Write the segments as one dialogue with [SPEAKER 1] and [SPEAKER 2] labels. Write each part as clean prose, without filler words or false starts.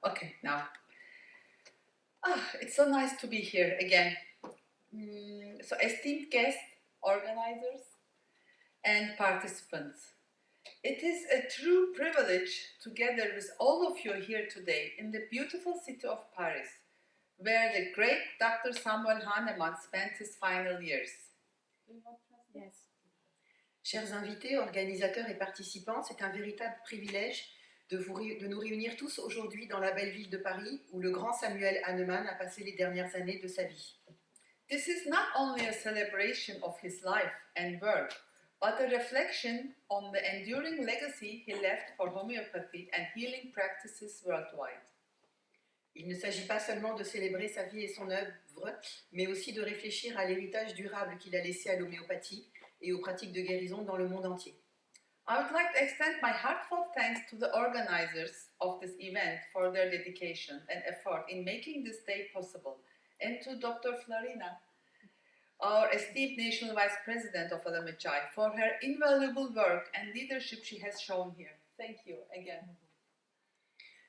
[SPEAKER 1] Okay, now. It's so nice to be here again. So, esteemed guests, organizers, and participants, it is a true privilege together with all of you here today in the beautiful city of Paris, where the great Dr. Samuel Hahnemann spent his final years.
[SPEAKER 2] Yes. Chers invités, organisateurs et participants, c'est un véritable privilège de nous réunir tous aujourd'hui dans la belle ville de Paris où le grand Samuel Hahnemann a passé les dernières années de sa vie.
[SPEAKER 1] This is not only a celebration of his life and work, but a reflection on the enduring legacy he left for homeopathy and healing practices worldwide.
[SPEAKER 2] Il ne s'agit pas seulement de célébrer sa vie et son œuvre, mais aussi de réfléchir à l'héritage durable qu'il a laissé à l'homéopathie et aux pratiques de guérison dans le monde entier.
[SPEAKER 1] I would like to extend my heartfelt thanks to the organizers of this event for their dedication and effort in making this day possible, and to Dr. Florina, our esteemed National Vice President of LMHI, for her invaluable work and leadership she has shown here. Thank you again.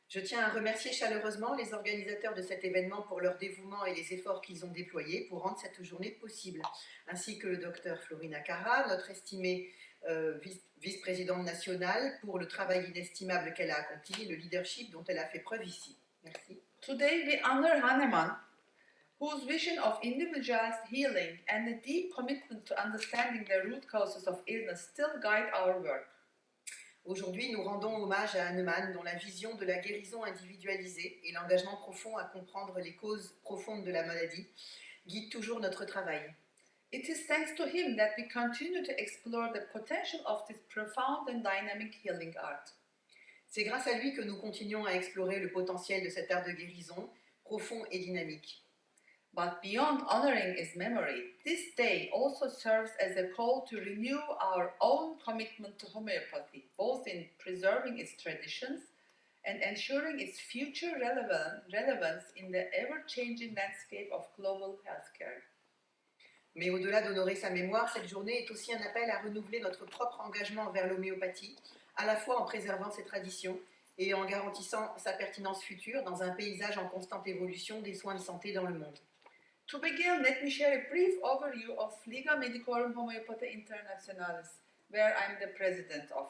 [SPEAKER 2] Je tiens à remercier chaleureusement les organisateurs de cet événement pour leur dévouement et les efforts qu'ils ont déployés pour rendre cette journée possible, ainsi que le docteur Florina Cara, notre estimée vice-présidente nationale, pour le travail inestimable qu'elle a accompli et le leadership dont elle a fait preuve ici. Merci.
[SPEAKER 1] Today we honor Hahnemann, whose vision of individualized healing and a deep commitment to understanding the root causes of illness still guide our work.
[SPEAKER 2] Aujourd'hui, nous rendons hommage à Hahnemann, dont la vision de la guérison individualisée et l'engagement profond à comprendre les causes profondes de la maladie guident toujours notre travail.
[SPEAKER 1] It is thanks to him that we continue to explore the potential of this profound and dynamic healing art.
[SPEAKER 2] C'est grâce à lui que nous continuons à explorer le potentiel de cet art de guérison profond et dynamique.
[SPEAKER 1] But beyond honoring his memory, this day also serves as a call to renew our own commitment to homeopathy, both in preserving its traditions and ensuring its future relevance in the ever-changing landscape of global healthcare.
[SPEAKER 2] Mais au-delà d'honorer sa mémoire, cette journée est aussi un appel à renouveler notre propre engagement envers l'homéopathie, à la fois en préservant ses traditions et en garantissant sa pertinence future dans un paysage en constante évolution des soins de santé dans le monde.
[SPEAKER 1] To begin, let me share a brief overview of Liga Medicorum Homeopathiae Internationalis, where I'm the president of.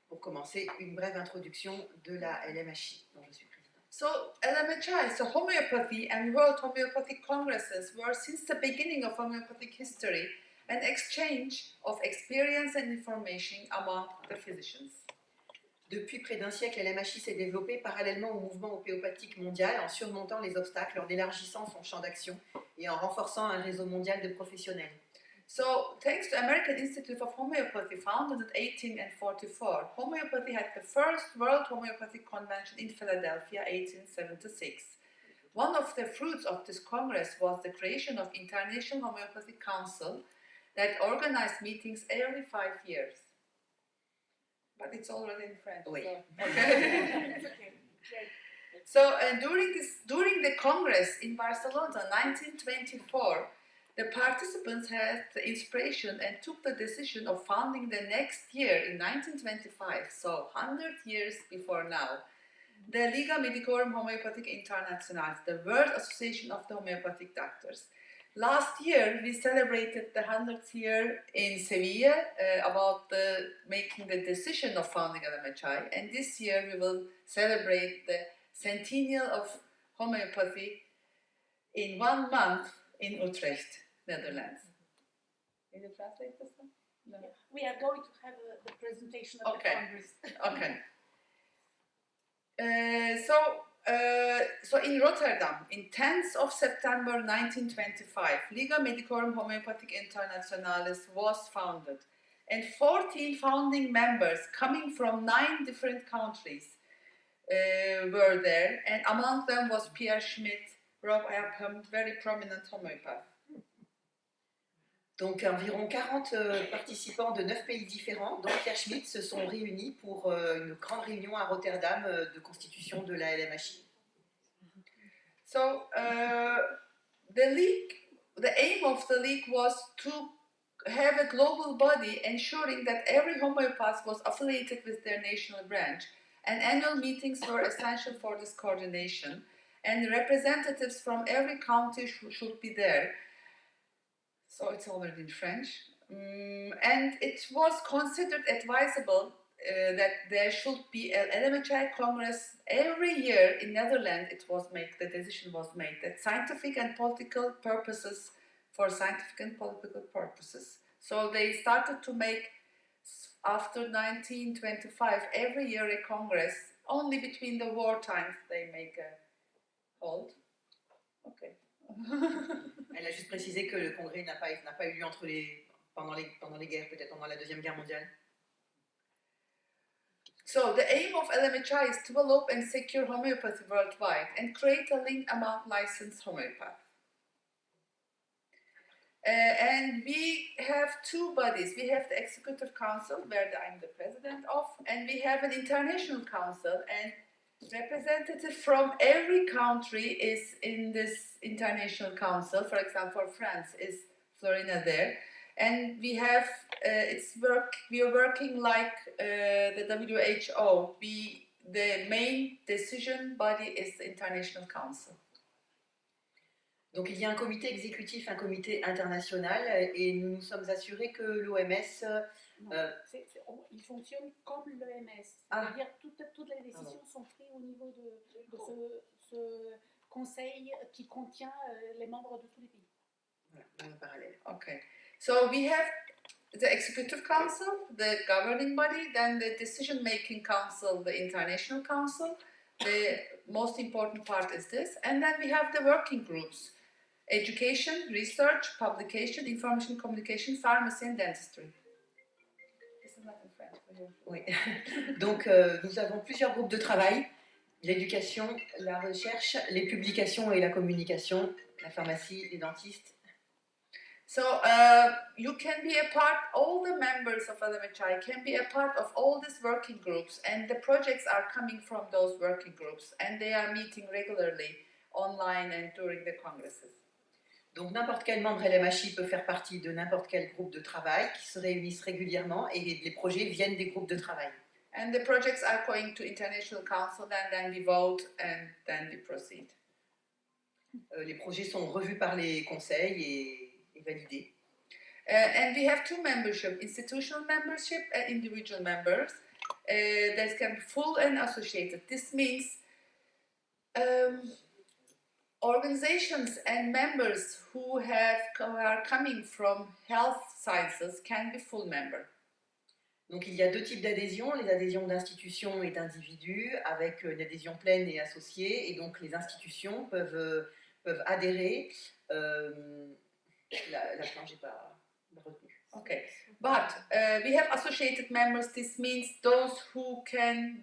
[SPEAKER 2] Pour commencer, une brève introduction de la LMHI, dont je suis présidente.
[SPEAKER 1] So, LMHI, so homeopathy and World Homeopathic Congresses were, since the beginning of homeopathic history, an exchange of experience and information among the physicians.
[SPEAKER 2] Depuis près d'un siècle, LMHI s'est développée parallèlement au mouvement homéopathique mondial en surmontant les obstacles, en élargissant son champ d'action et en renforçant un réseau mondial de professionnels.
[SPEAKER 1] So, thanks to American Institute of Homeopathy, founded in 1844, homeopathy had the first World Homeopathic Convention in Philadelphia, 1876. One of the fruits of this congress was the creation of International Homeopathic Council that organized meetings every 5 years. But it's already in French.
[SPEAKER 2] Oui.
[SPEAKER 1] So, okay. So, during the Congress in Barcelona, 1924, the participants had the inspiration and took the decision of founding the next year in 1925, so 100 years before now, the Liga Medicorum Homeopathic Internationalis, the World Association of the Homeopathic Doctors. Last year, we celebrated the 100th year in Sevilla about making the decision of founding LMHI, and this year we will celebrate the centennial of homeopathy in 1 month in Utrecht, Netherlands. Can you translate this one? No.
[SPEAKER 3] Yeah. We are going to have the presentation of the Congress.
[SPEAKER 1] Okay. So in Rotterdam, in 10th of September 1925, Liga Medicorum Homeopathic Internationalis was founded, and 14 founding members coming from 9 different countries were there, and among them was Pierre Schmidt, Rob Upham, very prominent homeopath.
[SPEAKER 2] Donc environ 40 participants de 9 pays différents, dont Pierre Schmidt, se sont réunis pour une grande réunion à Rotterdam de constitution de la LMHI.
[SPEAKER 1] So the aim of the league was to have a global body ensuring that every homeopath was affiliated with their national branch and annual meetings were essential for this coordination, and representatives from every county should be there. So it's already in French. And it was considered advisable that there should be an LMHI Congress every year in Netherlands. The decision was made that scientific and political purposes, for scientific and political purposes. So they started to make, after 1925, every year a Congress. Only between the war times they make a hold. Okay.
[SPEAKER 2] Elle a juste précisé que le congrès n'a pas eu lieu pendant les guerres, peut-être pendant la Deuxième Guerre mondiale.
[SPEAKER 1] So the aim of LMHI is to develop and secure homeopathy worldwide and create a link among licensed homeopaths. And we have two bodies. We have the Executive Council, where I'm the president of, and we have an International Council, and representative from every country is in this International Council. For example, for France is Florina there. And we have, we are working like the WHO. The main decision body is the International Council.
[SPEAKER 2] Donc il y a un comité exécutif, un comité international, et nous nous sommes assurés que l'OMS...
[SPEAKER 3] il fonctionne comme l'OMS. C'est-à-dire que toutes les décisions sont prises au niveau de ce conseil qui contient les membres de tous les pays.
[SPEAKER 2] Voilà, dans le parallèle.
[SPEAKER 1] Okay. So we have the Executive Council, the governing body, then the decision-making council, the International Council. The most important part is this. And then we have the working groups. Education, research, publication, information communication, pharmacy and dentistry. This is not in French for you.
[SPEAKER 2] Oui. Donc nous avons plusieurs groupes de travail, l'éducation, la recherche, les publications et la communication, la pharmacie, les dentistes.
[SPEAKER 1] So you can be a part, all the members of LMHI can be a part of all these working groups, and the projects are coming from those working groups, and they are meeting regularly online and during the congresses.
[SPEAKER 2] Donc n'importe quel membre LMHI peut faire partie de n'importe quel groupe de travail qui se réunissent régulièrement, et les projets viennent des groupes de travail.
[SPEAKER 1] And the projects are going to International Council, and then we vote, and then we proceed.
[SPEAKER 2] Les projets sont revus par les conseils et validés.
[SPEAKER 1] And we have two membership, institutional membership and individual members. That can be full and associated. This means organizations and members who are coming from health sciences can be full member.
[SPEAKER 2] Donc il y a deux types d'adhésions, les adhésions d'institutions et d'individus, avec une adhésion pleine et associée, et donc les institutions peuvent adhérer. La fin, j'ai pas retenu.
[SPEAKER 1] Okay, but we have associated members. This means those who can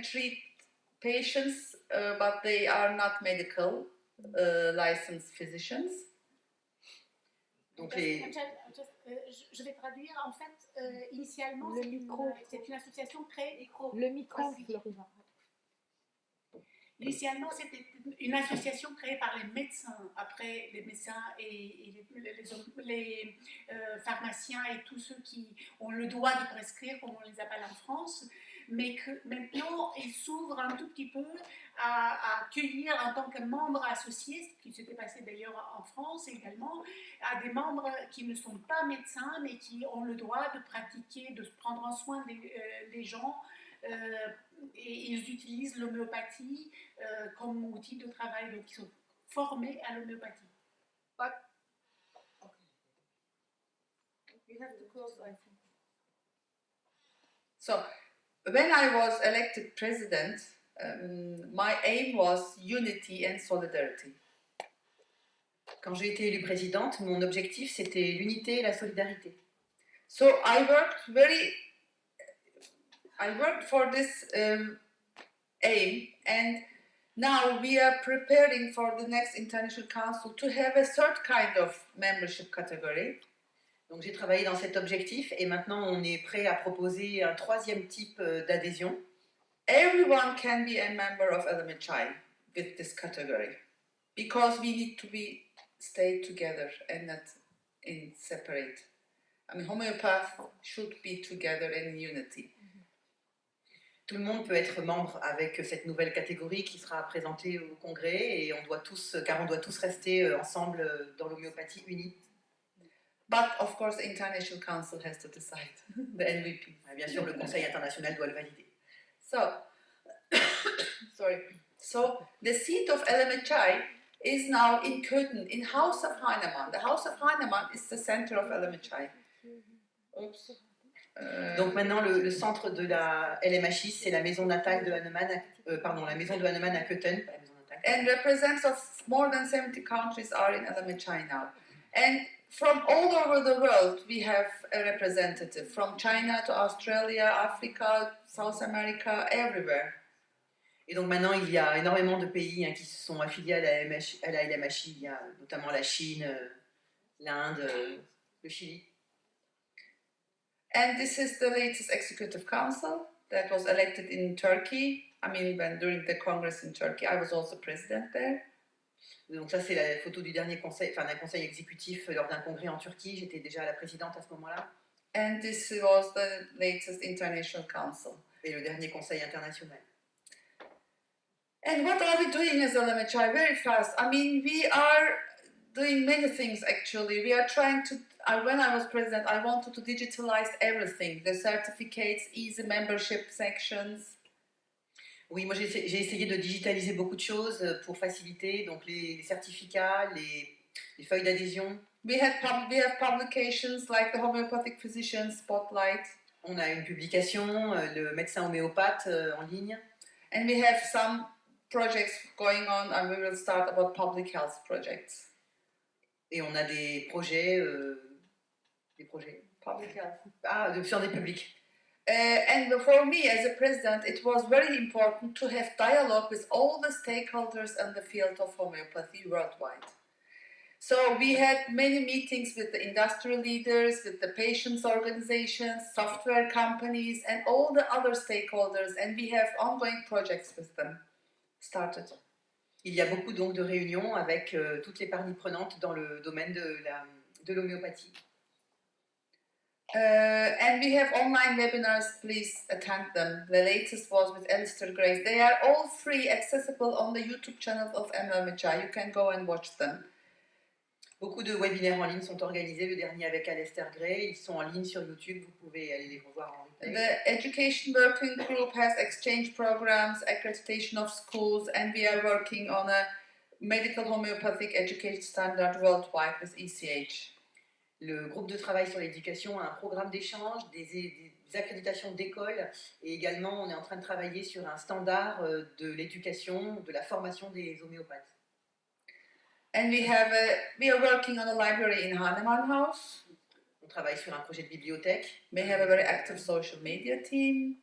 [SPEAKER 1] treat patients, but they are not medical licensed physicians.
[SPEAKER 2] Donc
[SPEAKER 3] je vais traduire. En fait, initialement, c'est une association créée.
[SPEAKER 4] Le micro, Florina.
[SPEAKER 3] Initialement, c'était une association créée par les médecins. Après, les médecins et les pharmaciens et tous ceux qui ont le droit de prescrire, comme on les appelle en France, mais que maintenant, ils s'ouvrent un tout petit peu à accueillir en tant que membres associés, ce qui s'était passé d'ailleurs en France également, à des membres qui ne sont pas médecins, mais qui ont le droit de pratiquer, de prendre en soin des gens. Et ils utilisent l'homéopathie comme outil de travail, donc ils sont formés à l'homéopathie.
[SPEAKER 1] But we have to close, I think. So, when I was elected president, my aim was unity and solidarity.
[SPEAKER 2] Quand j'ai été élue présidente, mon objectif c'était l'unité et la solidarité.
[SPEAKER 1] So I worked for this aim, and now we are preparing for the next International Council to have a third kind of membership category.
[SPEAKER 2] Donc j'ai travaillé dans cet objectif, et maintenant on est prêt à proposer un troisième type d'adhésion.
[SPEAKER 1] Everyone can be a member of LMHI with this category, because we need to stay together and not in separate. I mean, homeopaths should be together in unity.
[SPEAKER 2] Tout le monde peut être membre avec cette nouvelle catégorie qui sera présentée au congrès et on doit tous rester ensemble dans l'homéopathie unie.
[SPEAKER 1] But of course, the International Council has to decide, the NVP.
[SPEAKER 2] Bien sûr, le Conseil international doit le valider.
[SPEAKER 1] So, sorry. So the seat of LMHI is now in Köthen, in House of Heinemann. The House of Heinemann is the center of LMHI. Oops.
[SPEAKER 2] Donc maintenant, le centre de la LMHI, c'est la maison natale de Heinemann, la maison de Heinemann à Köthen.
[SPEAKER 1] And representatives of more than 70 countries are in LMHI now. And from all over the world, we have a representative. From China to Australia, Africa, South America, everywhere.
[SPEAKER 2] Et donc maintenant, il y a énormément de pays qui se sont affiliés à la LMHI. Il y a notamment la Chine, l'Inde, le Chili.
[SPEAKER 1] And this is the latest executive council that was elected in Turkey. I mean, during the Congress in Turkey, I was also president there.
[SPEAKER 2] Donc ça, c'est la photo du dernier conseil, d'un conseil exécutif lors d'un congrès en Turquie. J'étais déjà la présidente à ce moment-là.
[SPEAKER 1] And this was the latest international council.
[SPEAKER 2] Et le dernier conseil international.
[SPEAKER 1] And what are we doing as LMHI? Very fast. I mean, we are doing many things actually. We are trying to, when I was president, I wanted to digitalize everything. The certificates, easy membership sections.
[SPEAKER 2] Oui, moi j'ai essayé de digitaliser beaucoup de choses pour faciliter donc les certificats, les feuilles d'adhésion.
[SPEAKER 1] We have publications like the Homeopathic Physician Spotlight.
[SPEAKER 2] On a une publication, le médecin homéopathe en ligne.
[SPEAKER 1] And we have some projects going on, and we will start about public health projects.
[SPEAKER 2] Et on a des projets.
[SPEAKER 1] Public health.
[SPEAKER 2] De santé publique.
[SPEAKER 1] And for me as a president, it was very important to have dialogue with all the stakeholders in the field of homeopathy worldwide. So we had many meetings with the industry leaders, with the patients' organizations, software companies, and all the other stakeholders, and we have ongoing projects with them started.
[SPEAKER 2] Il y a beaucoup donc de réunions avec toutes les parties prenantes dans le domaine de l'homéopathie.
[SPEAKER 1] And we have online webinars, please attend them. The latest was with Alistair Grace. They are all free, accessible on the YouTube channel of LMHI. You can go and watch them.
[SPEAKER 2] Beaucoup de webinaires en ligne sont organisés, le dernier avec Alistair Gray, ils sont en ligne sur YouTube, vous pouvez aller les revoir en replay.
[SPEAKER 1] The Education Working Group has exchange programs, accreditation of schools, and we are working on a medical homeopathic education standard worldwide with ECH.
[SPEAKER 2] Le groupe de travail sur l'éducation a un programme d'échange, des accréditations d'écoles, et également on est en train de travailler sur un standard de l'éducation, de la formation des homéopathes.
[SPEAKER 1] And we are working on a library in Hahnemann House.
[SPEAKER 2] On travaille sur un projet de bibliothèque.
[SPEAKER 1] We have a very active social media team.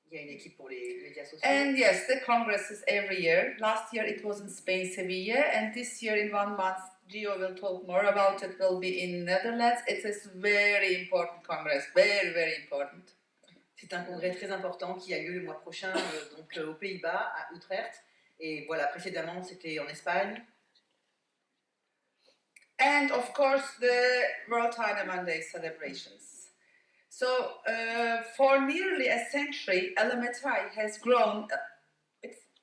[SPEAKER 2] Il y a une équipe pour les médias sociaux.
[SPEAKER 1] And yes, the congresses every year. Last year it was in Spain, Sevilla, and this year in 1 month, Gio will talk more about it, will be in Netherlands. It is very important congress, very, very important.
[SPEAKER 2] C'est un congrès très important qui a lieu le mois prochain donc aux Pays-Bas, à Utrecht. Et voilà, précédemment c'était en Espagne.
[SPEAKER 1] And of course, the World Heinemann Day celebrations. So, for nearly a century, LMHI has grown.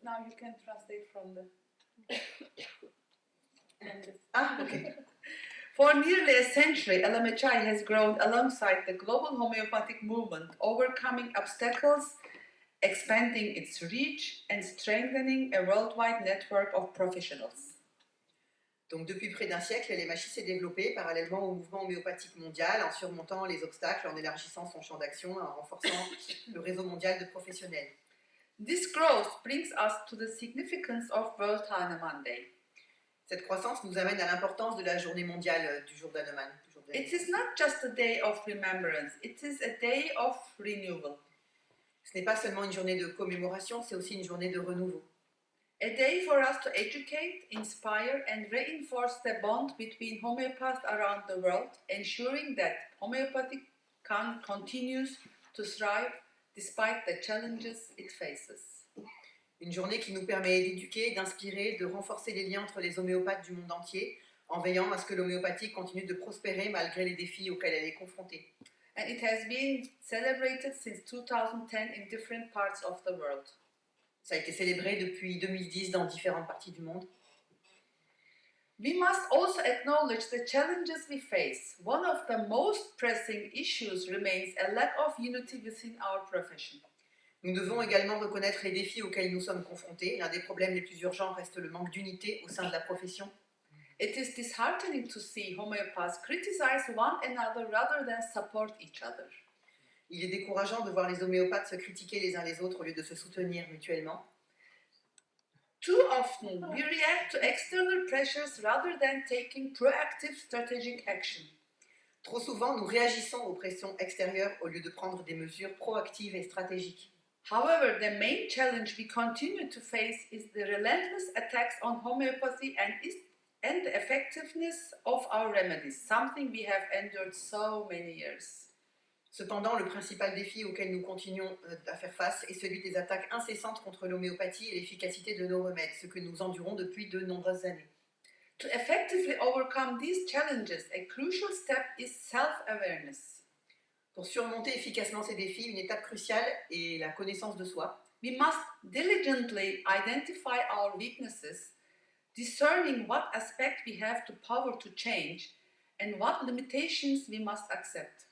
[SPEAKER 1] Now you can translate from the.
[SPEAKER 2] Okay.
[SPEAKER 1] For nearly a century, LMHI has grown alongside the global homeopathic movement, overcoming obstacles, expanding its reach, and strengthening a worldwide network of professionals.
[SPEAKER 2] Donc depuis près d'un siècle, LMHI s'est développée parallèlement au mouvement homéopathique mondial en surmontant les obstacles, en élargissant son champ d'action, en renforçant le réseau mondial de professionnels.
[SPEAKER 1] This growth brings us to the significance of World Heinemann Day.
[SPEAKER 2] Cette croissance nous amène à l'importance de la journée mondiale du jour d'Heinemann.
[SPEAKER 1] It is not just a day of remembrance, it is a day of renewal.
[SPEAKER 2] Ce n'est pas seulement une journée de commémoration, c'est aussi une journée de renouveau.
[SPEAKER 1] A day for us to educate, inspire, and reinforce the bond between homeopaths around the world, ensuring that homeopathy continues to thrive despite the challenges it faces.
[SPEAKER 2] Une journée qui nous permet d'éduquer, d'inspirer, de renforcer les liens entre les homéopathes du monde entier, en veillant à ce que l'homéopathie continue de prospérer malgré les défis auxquels elle est confrontée.
[SPEAKER 1] and it has been celebrated since 2010 in different parts of the world.
[SPEAKER 2] Ça a été célébré depuis 2010 dans différentes parties du monde.
[SPEAKER 1] We must also acknowledge the challenges we face. One of the most pressing issues remains a lack of unity within our profession.
[SPEAKER 2] Nous devons également reconnaître les défis auxquels nous sommes confrontés. L'un des problèmes les plus urgents reste le manque d'unité au sein de la profession.
[SPEAKER 1] It is disheartening to see homeopaths criticize one another rather than support each other.
[SPEAKER 2] Il est décourageant de voir les homéopathes se critiquer les uns les autres au lieu de se soutenir mutuellement.
[SPEAKER 1] Too often, we react to external pressures rather than taking proactive strategic action.
[SPEAKER 2] Trop souvent, nous réagissons aux pressions extérieures au lieu de prendre des mesures proactives et stratégiques.
[SPEAKER 1] However, the main challenge we continue to face is the relentless attacks on homeopathy and the effectiveness of our remedies, something we have endured so many years.
[SPEAKER 2] Cependant, le principal défi auquel nous continuons à faire face est celui des attaques incessantes contre l'homéopathie et l'efficacité de nos remèdes, ce que nous endurons depuis de nombreuses années.
[SPEAKER 1] To effectively overcome these challenges, a crucial step is self-awareness.
[SPEAKER 2] Pour surmonter efficacement ces défis, une étape cruciale est la connaissance de soi.
[SPEAKER 1] We must diligently identify our weaknesses, discerning what aspect we have the power to change and what limitations we must accept.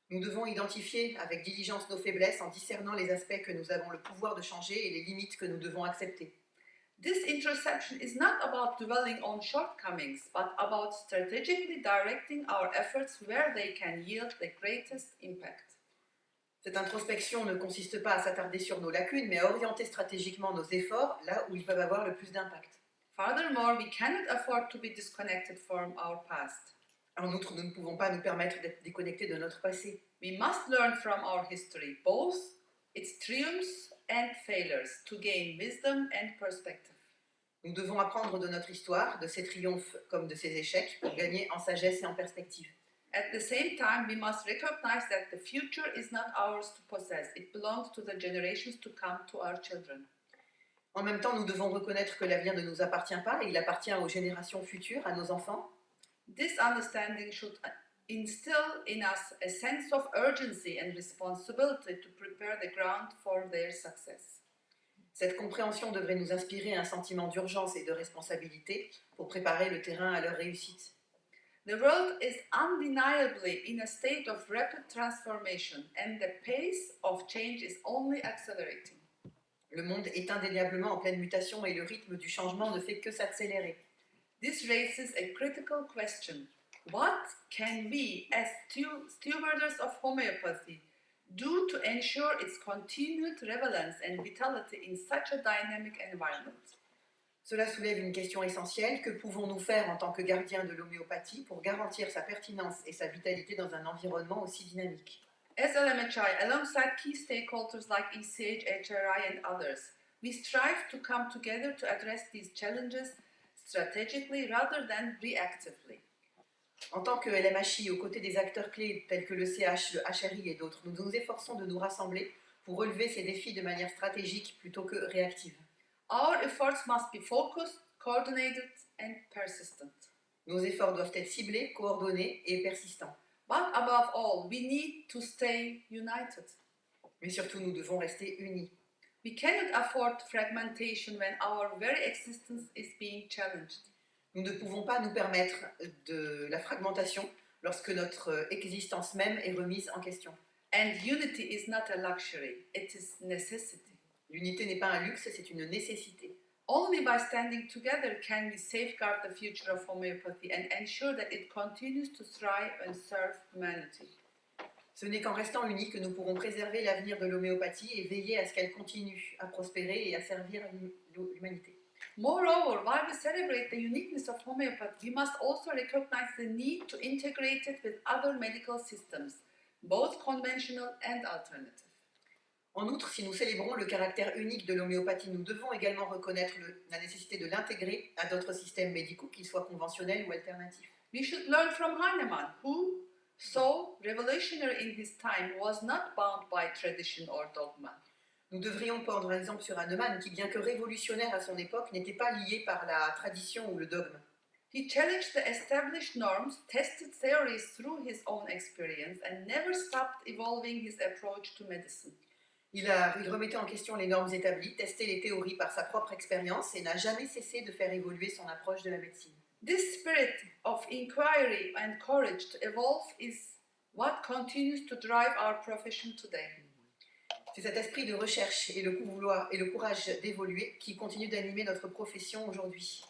[SPEAKER 2] Nous devons identifier avec diligence nos faiblesses en discernant les aspects que nous avons le pouvoir de changer et les limites que nous devons accepter.
[SPEAKER 1] This interception is not about dwelling on shortcomings, but about strategically directing our efforts where they can yield the greatest impact.
[SPEAKER 2] Cette introspection ne consiste pas à s'attarder sur nos lacunes, mais à orienter stratégiquement nos efforts là où ils peuvent avoir le plus d'impact.
[SPEAKER 1] Furthermore, we cannot afford to be disconnected from our past.
[SPEAKER 2] En outre, nous ne pouvons pas nous permettre d'être déconnectés de notre passé.
[SPEAKER 1] We must learn from our history, both its triumphs and failures, to gain wisdom and perspective.
[SPEAKER 2] Nous devons apprendre de notre histoire, de ses triomphes comme de ses échecs, pour gagner en sagesse et en perspective.
[SPEAKER 1] At the same time, we must recognize that the future is not ours to possess. It belongs to the generations to come, to our children.
[SPEAKER 2] En même temps, nous devons reconnaître que l'avenir ne nous appartient pas et il appartient aux générations futures, à nos enfants.
[SPEAKER 1] This understanding should instill in us a sense of urgency and responsibility to prepare the ground for their success.
[SPEAKER 2] Cette compréhension devrait nous inspirer un sentiment d'urgence et de responsabilité pour préparer le terrain à leur réussite.
[SPEAKER 1] The world is undeniably in a state of rapid transformation, and the pace of change is only accelerating.
[SPEAKER 2] Le monde est indéniablement en pleine mutation et le rythme du changement ne fait que s'accélérer.
[SPEAKER 1] This raises a critical question. What can we, as stewards of homeopathy, do to ensure its continued relevance and vitality in such a dynamic environment?
[SPEAKER 2] Cela soulève une question essentielle. Que pouvons-nous faire en tant que gardiens de l'homéopathie pour garantir sa pertinence et sa vitalité dans un environnement aussi dynamique?
[SPEAKER 1] As LMHI, alongside key stakeholders like ECH, HRI and others, we strive to come together to address these challenges strategically rather than reactively.
[SPEAKER 2] En tant que LMHI, aux côtés des acteurs clés tels que le CH, le HRI et d'autres, nous nous efforçons de nous rassembler pour relever ces défis de manière stratégique plutôt que réactive.
[SPEAKER 1] Our efforts must be focused, coordinated and persistent.
[SPEAKER 2] Nos efforts doivent être ciblés, coordonnés et persistants.
[SPEAKER 1] But above all, we need to stay united.
[SPEAKER 2] Mais surtout, nous devons rester unis.
[SPEAKER 1] We cannot afford fragmentation when our very existence is being challenged.
[SPEAKER 2] Nous ne pouvons pas nous permettre de la fragmentation lorsque notre existence même est remise en question.
[SPEAKER 1] And unity is not a luxury, it is necessity.
[SPEAKER 2] L'unité n'est pas un luxe, c'est une nécessité.
[SPEAKER 1] Only by standing together can we safeguard the future of homeopathy and ensure that it continues to thrive and serve humanity.
[SPEAKER 2] Ce n'est qu'en restant unis que nous pourrons préserver l'avenir de l'homéopathie et veiller à ce qu'elle continue à prospérer et à servir l'humanité.
[SPEAKER 1] Moreover, while we celebrate the uniqueness of homeopathy, we must also recognize the need to integrate it with other medical systems, both conventional and alternative.
[SPEAKER 2] En outre, si nous célébrons le caractère unique de l'homéopathie, nous devons également reconnaître la nécessité de l'intégrer à d'autres systèmes médicaux, qu'ils soient conventionnels ou alternatifs.
[SPEAKER 1] We should learn from Hahnemann, who, so revolutionary in his time, was not bound by tradition or dogma.
[SPEAKER 2] Nous devrions prendre l'exemple sur Hahnemann, qui, bien que révolutionnaire à son époque, n'était pas lié par la tradition ou le dogme.
[SPEAKER 1] He challenged the established norms, tested theories through his own experience, and never stopped evolving his approach to medicine.
[SPEAKER 2] Il remettait en question les normes établies, testait les théories par sa propre expérience et n'a jamais cessé de faire évoluer son approche de la médecine.
[SPEAKER 1] This spirit of inquiry and courage to evolve is what continues to drive our profession today.
[SPEAKER 2] C'est cet esprit de recherche et le courage d'évoluer qui continue d'animer notre profession aujourd'hui.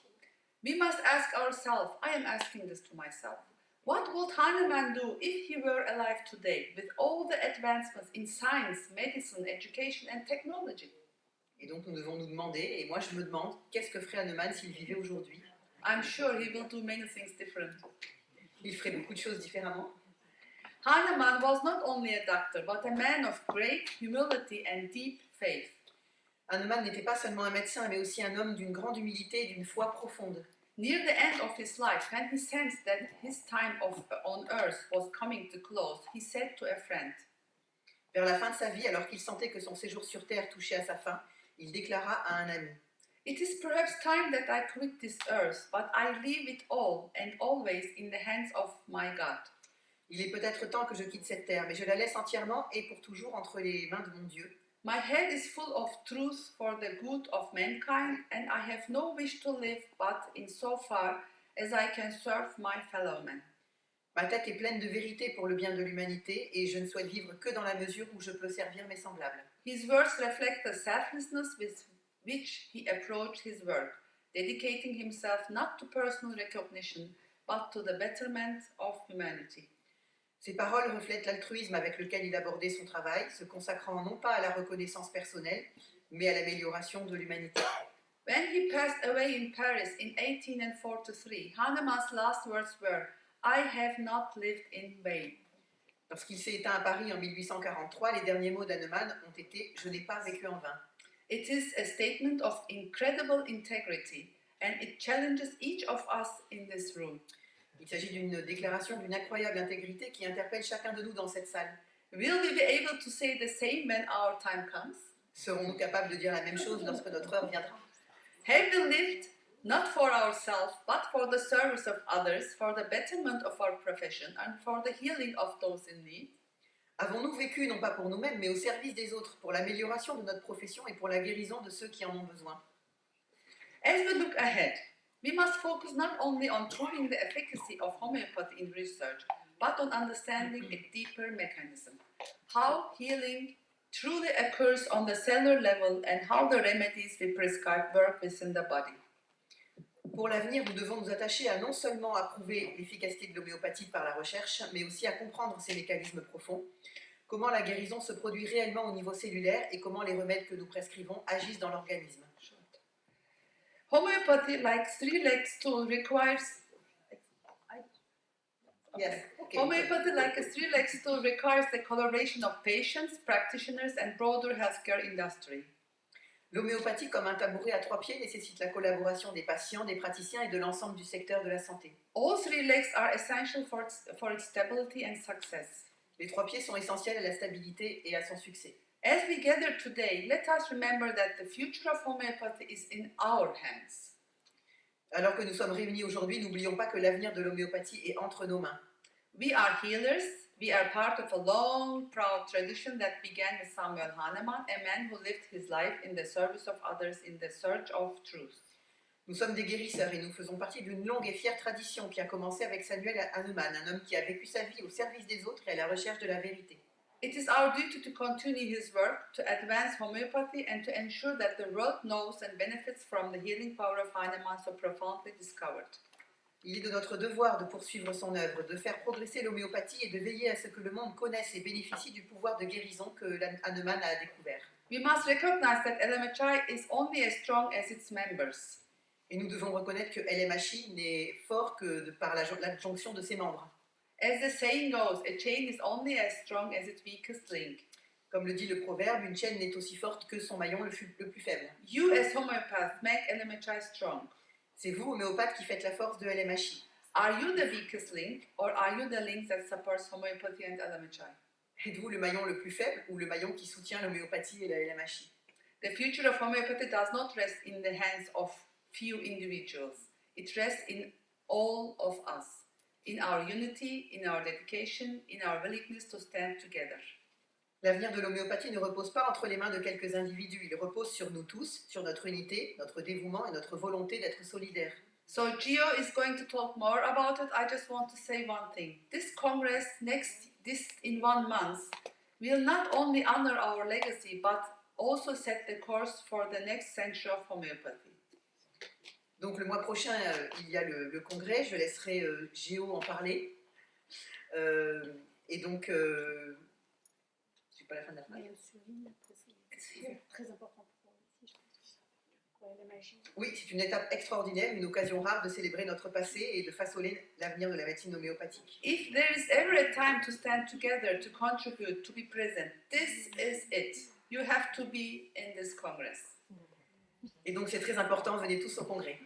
[SPEAKER 1] We must ask ourselves, I am asking this to myself, what would Hahnemann do if he were alive today with all the advancements in science, medicine, education and technology?
[SPEAKER 2] Et donc nous devons nous demander, et moi je me demande, qu'est-ce que ferait Hahnemann s'il vivait aujourd'hui?
[SPEAKER 1] I'm sure he will do many things different.
[SPEAKER 2] Il ferait beaucoup de choses différemment.
[SPEAKER 1] Hahnemann was not only a doctor, but a man of great humility and deep faith.
[SPEAKER 2] Hahnemann n'était pas seulement un médecin, mais aussi un homme d'une grande humilité et d'une foi profonde.
[SPEAKER 1] Near the end of his life, when he sensed that his time on earth was coming to close, he said to a friend,
[SPEAKER 2] Vers la fin de sa vie, alors qu'il sentait que son séjour sur Terre touchait à sa fin, il déclara à un ami,
[SPEAKER 1] It is perhaps time that I quit this earth, but I leave it all and always in the hands of my God.
[SPEAKER 2] Il est peut-être temps que je quitte cette terre, mais je la laisse entièrement et pour toujours entre les mains de mon Dieu.
[SPEAKER 1] My head is full of truth for the good of mankind, and I have no wish to live but in so far as I can serve my fellow men.
[SPEAKER 2] Ma tête est pleine de vérité pour le bien de l'humanité et je ne souhaite vivre que dans la mesure où je peux servir mes semblables.
[SPEAKER 1] His words reflect the selflessness with which he approached his work, dedicating himself not to personal recognition but to the betterment of humanity.
[SPEAKER 2] Ces paroles reflètent l'altruisme avec lequel il abordait son travail, se consacrant non pas à la reconnaissance personnelle, mais à l'amélioration de l'humanité.
[SPEAKER 1] When he passed away in Paris in 1843, Hahnemann's last words were, I have not lived in vain.
[SPEAKER 2] Lorsqu'il s'est éteint à Paris en 1843, les derniers mots d'Hahnemann ont été « Je n'ai pas vécu en vain ».
[SPEAKER 1] It is a statement of incredible integrity, and it challenges each of us in this room.
[SPEAKER 2] Il s'agit d'une déclaration d'une incroyable intégrité qui interpelle chacun de nous dans cette salle.
[SPEAKER 1] Will we be able to say the same when our time comes?
[SPEAKER 2] Serons-nous capables de dire la même chose lorsque notre heure viendra?
[SPEAKER 1] Have we lived not for ourselves, but for the service of others, for the betterment of our profession, and for the healing of those in need?
[SPEAKER 2] Avons-nous vécu non pas pour nous-mêmes, mais au service des autres, pour l'amélioration de notre profession et pour la guérison de ceux qui en ont besoin?
[SPEAKER 1] As we look ahead, we must focus not only on proving the efficacy of homeopathy in research, but on understanding a deeper mechanism, how healing truly occurs on the cellular level and how the remedies we prescribe work within the body.
[SPEAKER 2] Pour l'avenir, nous devons nous attacher à non seulement à prouver l'efficacité de l'homéopathie par la recherche, mais aussi à comprendre ses mécanismes profonds, comment la guérison se produit réellement au niveau cellulaire et comment les remèdes que nous prescrivons agissent dans l'organisme.
[SPEAKER 1] Homeopathy, like three-legged stool, requires
[SPEAKER 2] Yes. Okay.
[SPEAKER 1] Homeopathy, like a three-legged stool, requires the collaboration of patients, practitioners, and broader healthcare industry.
[SPEAKER 2] L'homéopathie, comme un tabouret à trois pieds, nécessite la collaboration des patients, des praticiens et de l'ensemble du secteur de la santé.
[SPEAKER 1] All three legs are essential for its stability and success.
[SPEAKER 2] Les trois pieds sont essentiels à la stabilité et à son succès.
[SPEAKER 1] As we gather today, let us remember that the future of homeopathy is in our hands.
[SPEAKER 2] Alors que nous sommes réunis aujourd'hui, n'oublions pas que l'avenir de l'homéopathie est entre nos mains.
[SPEAKER 1] We are healers. We are part of a long, proud tradition that began with Samuel Hahnemann, a man who lived his life in the service of others in the search of truth.
[SPEAKER 2] Nous sommes des guérisseurs et nous faisons partie d'une longue et fière tradition qui a commencé avec Samuel Hahnemann, un homme qui a vécu sa vie au service des autres et à la recherche de la vérité.
[SPEAKER 1] It is our duty to continue his work, to advance homeopathy, and to ensure that the world knows and benefits from the healing power of Hahnemann so profoundly discovered.
[SPEAKER 2] Il est de notre devoir de poursuivre son œuvre, de faire progresser l'homéopathie et de veiller à ce que le monde connaisse et bénéficie du pouvoir de guérison que Hahnemann a découvert.
[SPEAKER 1] We must recognize that LMHI is only as strong as its members.
[SPEAKER 2] Et nous devons reconnaître que LMHI n'est fort que par l'adjonction de ses membres.
[SPEAKER 1] As the saying goes, a chain is only as strong as its weakest link.
[SPEAKER 2] Comme le dit le proverbe, une chaîne n'est aussi forte que son maillon le plus faible.
[SPEAKER 1] You as homeopaths make LMHI strong.
[SPEAKER 2] C'est vous, homéopathes, qui faites la force de LMHI.
[SPEAKER 1] Are you the weakest link, or are you the link that supports homeopathy and LMHI?
[SPEAKER 2] Êtes-vous le maillon le plus faible ou le maillon qui soutient l'homéopathie et la LMHI?
[SPEAKER 1] The future of homeopathy does not rest in the hands of few individuals. It rests in all of us, in our unity, in our dedication, in our willingness to stand together.
[SPEAKER 2] L'avenir de l'homéopathie ne repose pas entre les mains de quelques individus, il repose sur nous tous, sur notre unité, notre dévouement et notre volonté d'être solidaires.
[SPEAKER 1] So Gio is going to talk more about it. I just want to say one thing. This Congress in 1 month will not only honor our legacy, but also set the course for the next century of homeopathy.
[SPEAKER 2] Donc le mois prochain, il y a le congrès, je laisserai Géo en parler. Et donc, je n'ai pas la fin de la phrase.
[SPEAKER 3] C'est très important pour LMHI.
[SPEAKER 2] Oui, c'est une étape extraordinaire, une occasion rare de célébrer notre passé et de façonner l'avenir de la médecine homéopathique.
[SPEAKER 1] If there is ever a time to stand together, to contribute, to be present, this is it. You have to be in this Congress.
[SPEAKER 2] Et donc c'est très important, venez tous au congrès.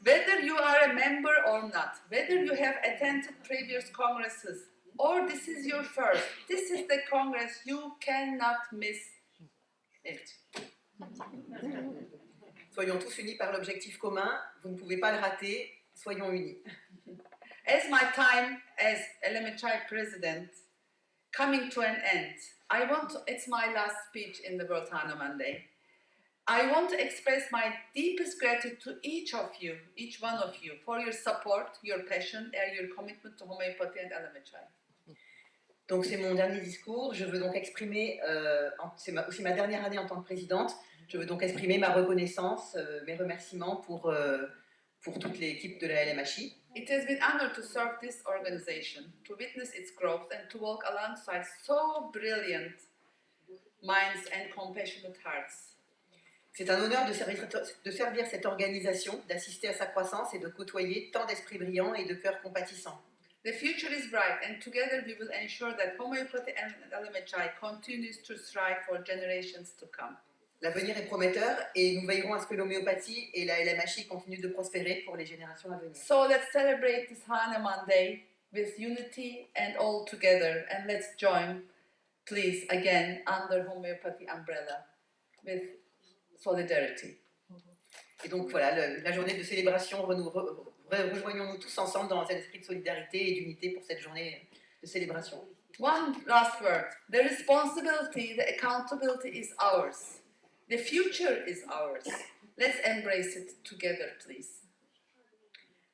[SPEAKER 1] Whether you are a member or not, whether you have attended previous congresses, or this is your first, this is the Congress, you cannot miss it.
[SPEAKER 2] Soyons tous unis par l'objectif commun, vous ne pouvez pas le rater, soyons unis.
[SPEAKER 1] As my time as LMHI President coming to an end, it's my last speech in the World Hana Monday. I want to express my deepest gratitude to each one of you, for your support, your passion, and your commitment to homeopathy and LMHI.
[SPEAKER 2] Donc c'est mon dernier discours, je veux donc exprimer, c'est aussi ma dernière année en tant que présidente, je veux donc exprimer ma reconnaissance, mes remerciements pour toute l'équipe de la LMHI.
[SPEAKER 1] It has been an honor to serve this organization, to witness its growth and to walk alongside so brilliant minds and compassionate hearts.
[SPEAKER 2] C'est un honneur de servir cette organisation, d'assister à sa croissance et de côtoyer tant d'esprits brillants et de cœurs compatissants.
[SPEAKER 1] The future is bright, and together we will ensure that homeopathy and LMHI continues to thrive for generations to come.
[SPEAKER 2] L'avenir est prometteur et nous veillerons à ce que l'homéopathie et la LMHI continuent de prospérer pour les générations à venir.
[SPEAKER 1] So let's celebrate this Hana Monday with unity and all together, and let's join, please, again, under homeopathy umbrella with solidarity.
[SPEAKER 2] Et donc voilà, la journée de célébration, rejoignons-nous tous ensemble dans un esprit de solidarité et d'unité pour cette journée de célébration.
[SPEAKER 1] One last word. The responsibility, the accountability is ours. The future is ours. Let's embrace it together, please.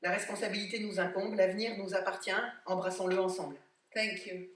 [SPEAKER 2] La responsabilité nous incombe, l'avenir nous appartient, embrassons-le ensemble.
[SPEAKER 1] Thank you.